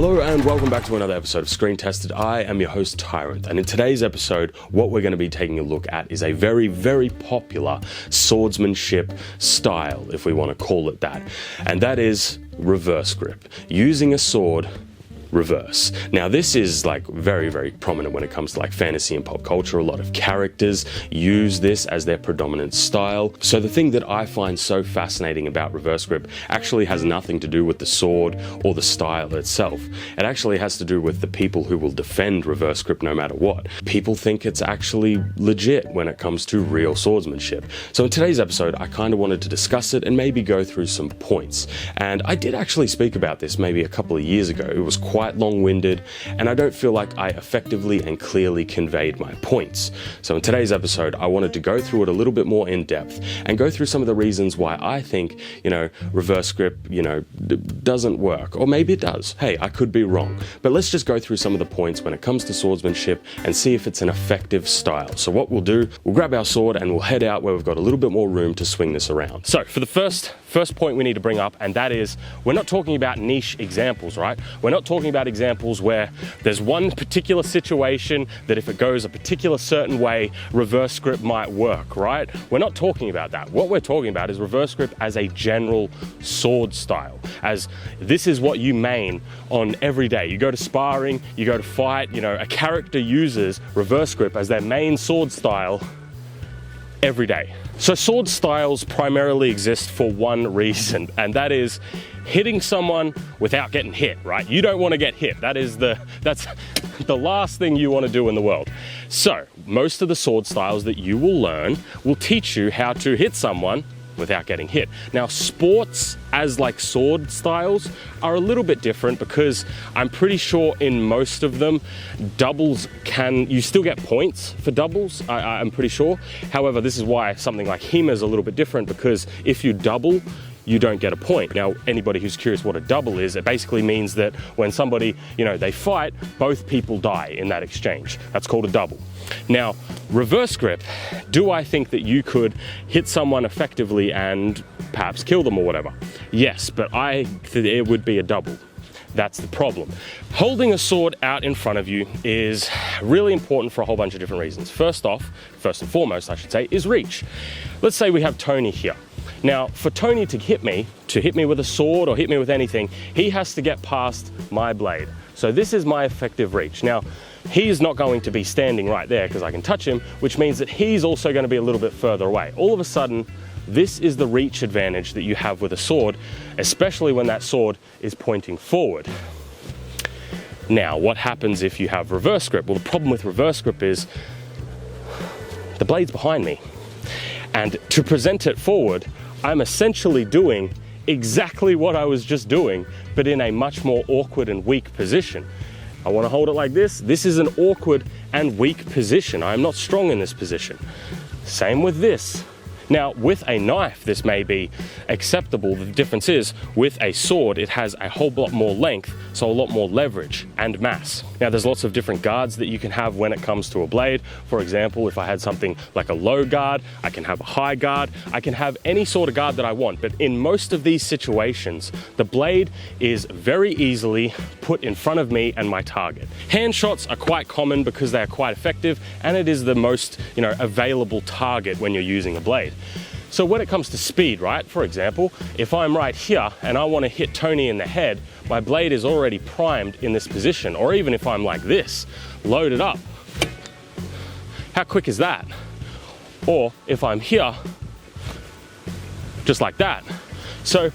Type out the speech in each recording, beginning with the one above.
Hello and welcome back to another episode of Screen Tested. I am your host Tyrant, and in today's episode what we're going to be taking a look at is a very, very popular swordsmanship style, if we want to call it that, and that is reverse grip, using a sword reverse. Now this is like very, very prominent when it comes to like fantasy and pop culture. A lot of characters use this as their predominant style. So the thing that I find so fascinating about reverse grip actually has nothing to do with the sword or the style itself. It actually has to do with the people who will defend reverse grip no matter what. People think it's actually legit when it comes to real swordsmanship. So in today's episode I kind of wanted to discuss it and maybe go through some points. And I did actually speak about this maybe a couple of years ago. It was quite long-winded, and I don't feel like I effectively and clearly conveyed my points. So in today's episode, I wanted to go through it a little bit more in depth and go through some of the reasons why I think, reverse grip, doesn't work. Or maybe it does. Hey, I could be wrong. But let's just go through some of the points when it comes to swordsmanship and see if it's an effective style. So what we'll do, we'll grab our sword and we'll head out where we've got a little bit more room to swing this around. So for the first point we need to bring up, and that is, we're not talking about niche examples, right? We're not talking about examples where there's one particular situation that if it goes a particular certain way, reverse grip might work, right? We're not talking about that. What we're talking about is reverse grip as a general sword style, as this is what you main on every day. You go to sparring, you go to fight, a character uses reverse grip as their main sword style every day. So sword styles primarily exist for one reason, and that is hitting someone without getting hit, right? You don't want to get hit. That's the last thing you want to do in the world. So most of the sword styles that you will learn will teach you how to hit someone without getting hit. Now sports as like sword styles are a little bit different, because I'm pretty sure in most of them doubles you still get points for doubles, I'm pretty sure. However, this is why something like HEMA is a little bit different, because if you double, you don't get a point. Now, anybody who's curious what a double is, it basically means that when somebody, they fight, both people die in that exchange. That's called a double. Now, reverse grip, do I think that you could hit someone effectively and perhaps kill them or whatever? Yes, but it would be a double. That's the problem. Holding a sword out in front of you is really important for a whole bunch of different reasons. First and foremost, I should say, is reach. Let's say we have Tony here. Now, for Tony to hit me with a sword or hit me with anything, he has to get past my blade. So this is my effective reach. Now, he's not going to be standing right there because I can touch him, which means that he's also going to be a little bit further away. All of a sudden, this is the reach advantage that you have with a sword, especially when that sword is pointing forward. Now, what happens if you have reverse grip? Well, the problem with reverse grip is the blade's behind me. And to present it forward, I'm essentially doing exactly what I was just doing, but in a much more awkward and weak position. I want to hold it like this. This is an awkward and weak position. I'm not strong in this position. Same with this. Now, with a knife, this may be acceptable. The difference is, with a sword, it has a whole lot more length, so a lot more leverage and mass. Now, there's lots of different guards that you can have when it comes to a blade. For example, if I had something like a low guard, I can have a high guard. I can have any sort of guard that I want, but in most of these situations, the blade is very easily put in front of me and my target. Hand shots are quite common because they are quite effective, and it is the most, available target when you're using a blade. So when it comes to speed, right? For example, if I'm right here and I want to hit Tony in the head, my blade is already primed in this position. Or even if I'm like this, loaded up. How quick is that? Or if I'm here, just like that. So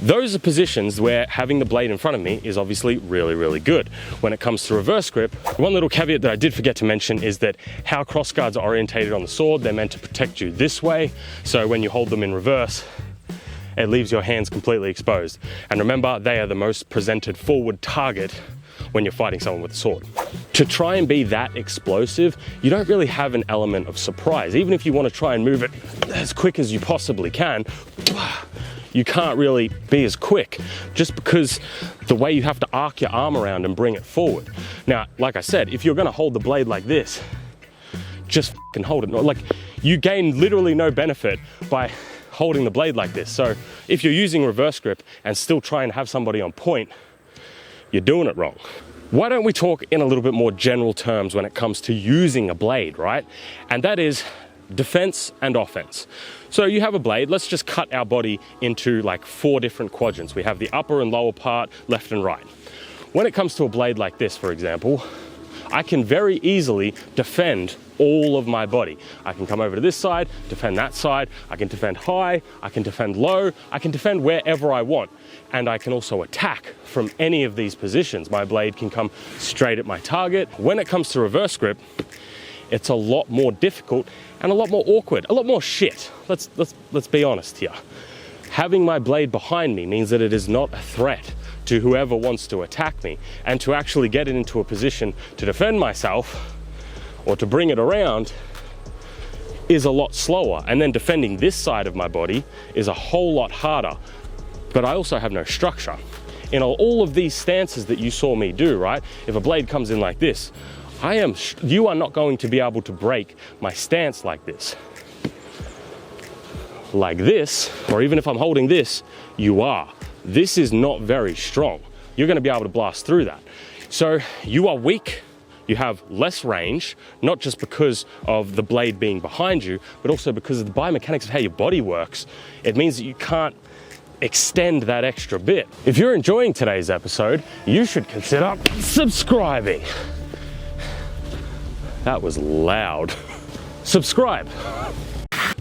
those are positions where having the blade in front of me is obviously really, really good. When it comes to reverse grip, one little caveat that I did forget to mention is that how crossguards are orientated on the sword, they're meant to protect you this way. So when you hold them in reverse, it leaves your hands completely exposed. And remember, they are the most presented forward target when you're fighting someone with a sword. To try and be that explosive, you don't really have an element of surprise. Even if you want to try and move it as quick as you possibly can, you can't really be as quick, just because the way you have to arc your arm around and bring it forward. Now, like I said, if you're gonna hold the blade like this, just fucking hold it. Like, you gain literally no benefit by holding the blade like this. So if you're using reverse grip and still trying to have somebody on point, you're doing it wrong. Why don't we talk in a little bit more general terms when it comes to using a blade, right? And that is defense and offense. So you have a blade, let's just cut our body into like 4 different quadrants. We have the upper and lower part, left and right. When it comes to a blade like this, for example, I can very easily defend all of my body. I can come over to this side, defend that side, I can defend high, I can defend low, I can defend wherever I want. And I can also attack from any of these positions. My blade can come straight at my target. When it comes to reverse grip, it's a lot more difficult and a lot more awkward, a lot more shit. Let's be honest here. Having my blade behind me means that it is not a threat to whoever wants to attack me, and to actually get it into a position to defend myself or to bring it around is a lot slower. And then defending this side of my body is a whole lot harder, but I also have no structure. In all of these stances that you saw me do, right? If a blade comes in like this, you are not going to be able to break my stance like this. Like this, or even if I'm holding this, you are. This is not very strong. You're going to be able to blast through that. So you are weak, you have less range, not just because of the blade being behind you, but also because of the biomechanics of how your body works. It means that you can't extend that extra bit. If you're enjoying today's episode, you should consider subscribing. That was loud. Subscribe.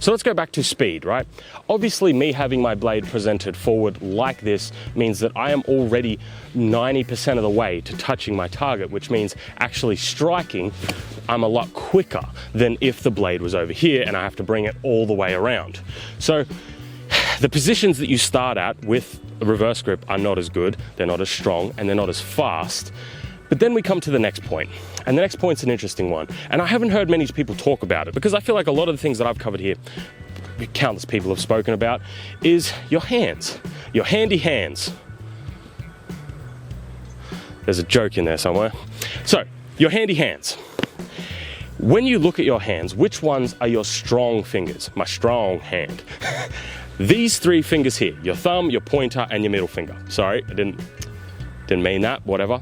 So let's go back to speed, right? Obviously, me having my blade presented forward like this means that I am already 90% of the way to touching my target, which means actually striking, I'm a lot quicker than if the blade was over here and I have to bring it all the way around. So the positions that you start at with a reverse grip are not as good, they're not as strong, and they're not as fast. But then we come to the next point, and the next point's an interesting one. And I haven't heard many people talk about it, because I feel like a lot of the things that I've covered here, countless people have spoken about, is your hands, your handy hands. There's a joke in there somewhere. So, your handy hands. When you look at your hands, which ones are your strong fingers? My strong hand. These 3 fingers here, your thumb, your pointer, and your middle finger. Sorry, I didn't mean that, whatever.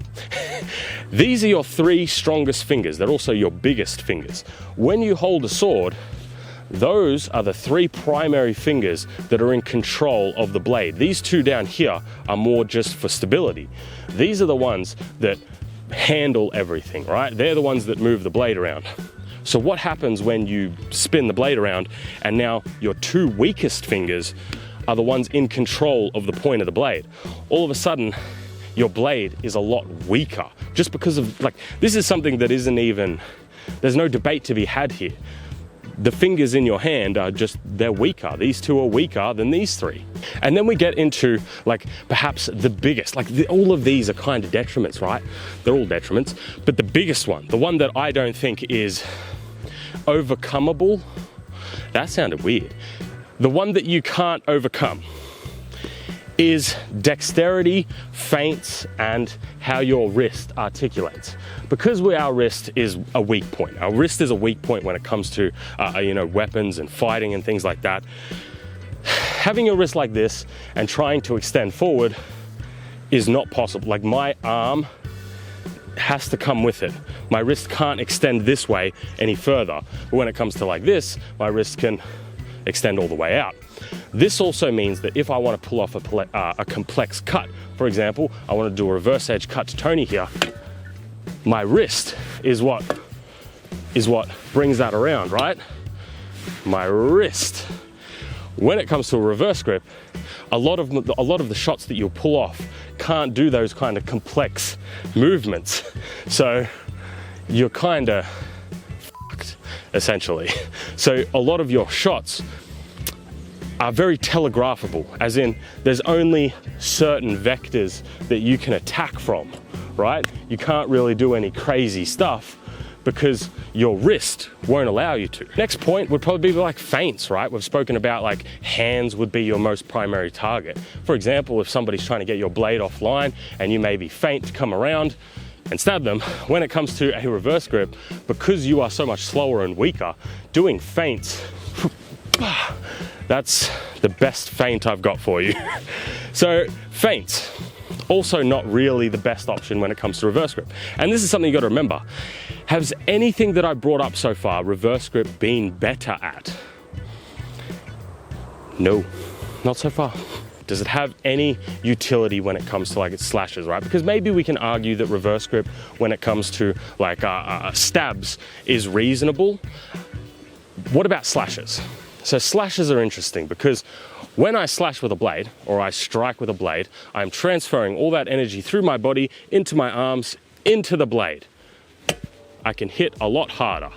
These are your 3 strongest fingers. They're also your biggest fingers. When you hold a sword, those are the 3 primary fingers that are in control of the blade. These 2 down here are more just for stability. These are the ones that handle everything, right? They're the ones that move the blade around. So what happens when you spin the blade around and now your 2 weakest fingers are the ones in control of the point of the blade? All of a sudden, your blade is a lot weaker, just because of, like, this is something that isn't even, there's no debate to be had here. The fingers in your hand are just, they're weaker. These 2 are weaker than these 3. And then we get into, like, perhaps the biggest, like, all of these are kind of detriments, right? They're all detriments, but the biggest one, the one that I don't think is overcomable, that sounded weird. The one that you can't overcome is dexterity, feints, and how your wrist articulates. Because our wrist is a weak point. Our wrist is a weak point when it comes to, weapons and fighting and things like that. Having a wrist like this and trying to extend forward is not possible. Like, my arm has to come with it. My wrist can't extend this way any further. But when it comes to like this, my wrist can extend all the way out. This also means that if I want to pull off a complex cut, for example, I want to do a reverse edge cut to Tony here, my wrist is what brings that around, right? My wrist. When it comes to a reverse grip, a lot of the shots that you'll pull off can't do those kind of complex movements. So you're kind of fucked, essentially. So a lot of your shots are very telegraphable, as in there's only certain vectors that you can attack from, right? You can't really do any crazy stuff because your wrist won't allow you to. Next point would probably be like feints, right? We've spoken about like hands would be your most primary target. For example, if somebody's trying to get your blade offline and you maybe feint to come around and stab them, when it comes to a reverse grip, because you are so much slower and weaker, doing feints, that's the best feint I've got for you. So feints. also not really the best option when it comes to reverse grip. And this is something you got to remember. Has anything that I brought up so far, reverse grip, been better at? No, not so far. Does it have any utility when it comes to like its slashes, right? Because maybe we can argue that reverse grip when it comes to like stabs is reasonable. What about slashes? So slashes are interesting because when I slash with a blade or I strike with a blade, I'm transferring all that energy through my body into my arms, into the blade. I can hit a lot harder.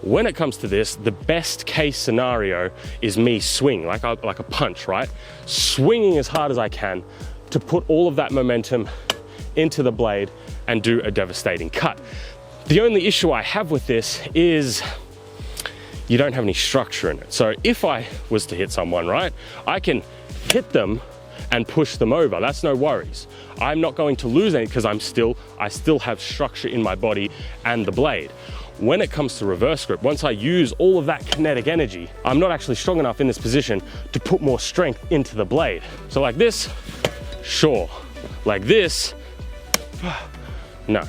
When it comes to this, the best case scenario is me swing, like a punch, right? Swinging as hard as I can to put all of that momentum into the blade and do a devastating cut. The only issue I have with this is you don't have any structure in it. So if I was to hit someone, right, I can hit them and push them over. That's no worries. I'm not going to lose any because I still have structure in my body and the blade. When it comes to reverse grip, once I use all of that kinetic energy, I'm not actually strong enough in this position to put more strength into the blade. So like this, sure. Like this, no.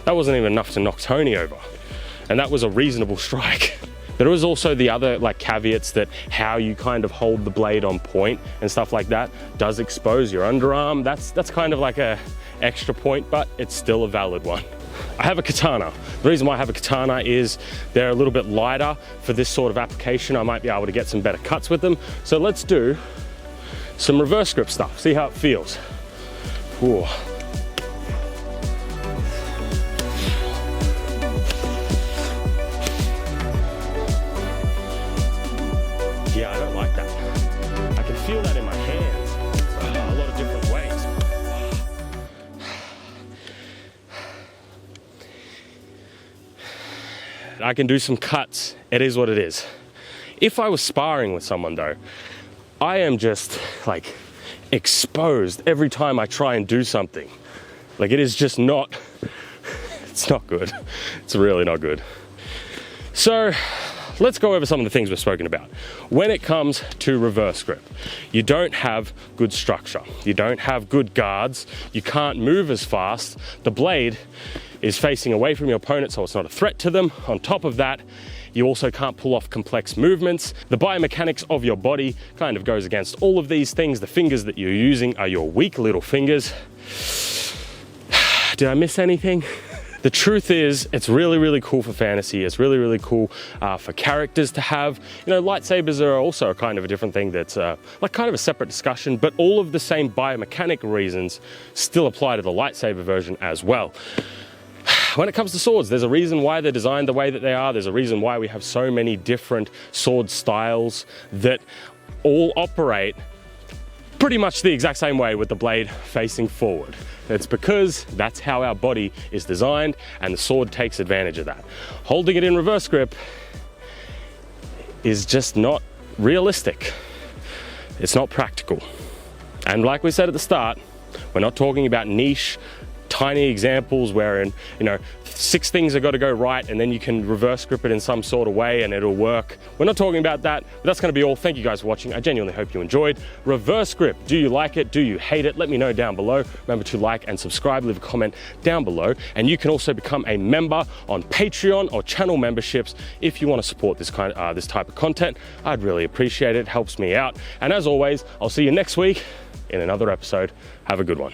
That wasn't even enough to knock Tony over. And that was a reasonable strike. There is also the other like caveats that how you kind of hold the blade on point and stuff like that does expose your underarm. That's kind of like a extra point, but it's still a valid one. I have a katana. The reason why I have a katana is they're a little bit lighter for this sort of application. I might be able to get some better cuts with them. So let's do some reverse grip stuff. See how it feels. Ooh. Yeah, I don't like that. I can feel that in my hands a lot of different ways. I can do some cuts. It is what it is. If I was sparring with someone though, I am just like exposed every time I try and do something. Like it is just not, it's not good. It's really not good. So let's go over some of the things we've spoken about. When it comes to reverse grip, you don't have good structure. You don't have good guards. You can't move as fast. The blade is facing away from your opponent, so it's not a threat to them. On top of that, you also can't pull off complex movements. The biomechanics of your body kind of goes against all of these things. The fingers that you're using are your weak little fingers. Did I miss anything? The truth is, it's really, really cool for fantasy. It's really, really cool for characters to have. You know, lightsabers are also kind of a different thing that's like kind of a separate discussion, but all of the same biomechanic reasons still apply to the lightsaber version as well. When it comes to swords, there's a reason why they're designed the way that they are. There's a reason why we have so many different sword styles that all operate pretty much the exact same way with the blade facing forward. It's because that's how our body is designed and the sword takes advantage of that. Holding it in reverse grip is just not realistic. It's not practical. And like we said at the start, we're not talking about niche, tiny examples wherein, you know, 6 things have got to go right and then you can reverse grip it in some sort of way and it'll work. We're not talking about that, but that's going to be all. Thank you guys for watching. I genuinely hope you enjoyed. Reverse grip, do you like it? Do you hate it? Let me know down below. Remember to like and subscribe, leave a comment down below. And you can also become a member on Patreon or channel memberships if you want to support this type of content. I'd really appreciate it. It helps me out. And as always, I'll see you next week in another episode. Have a good one.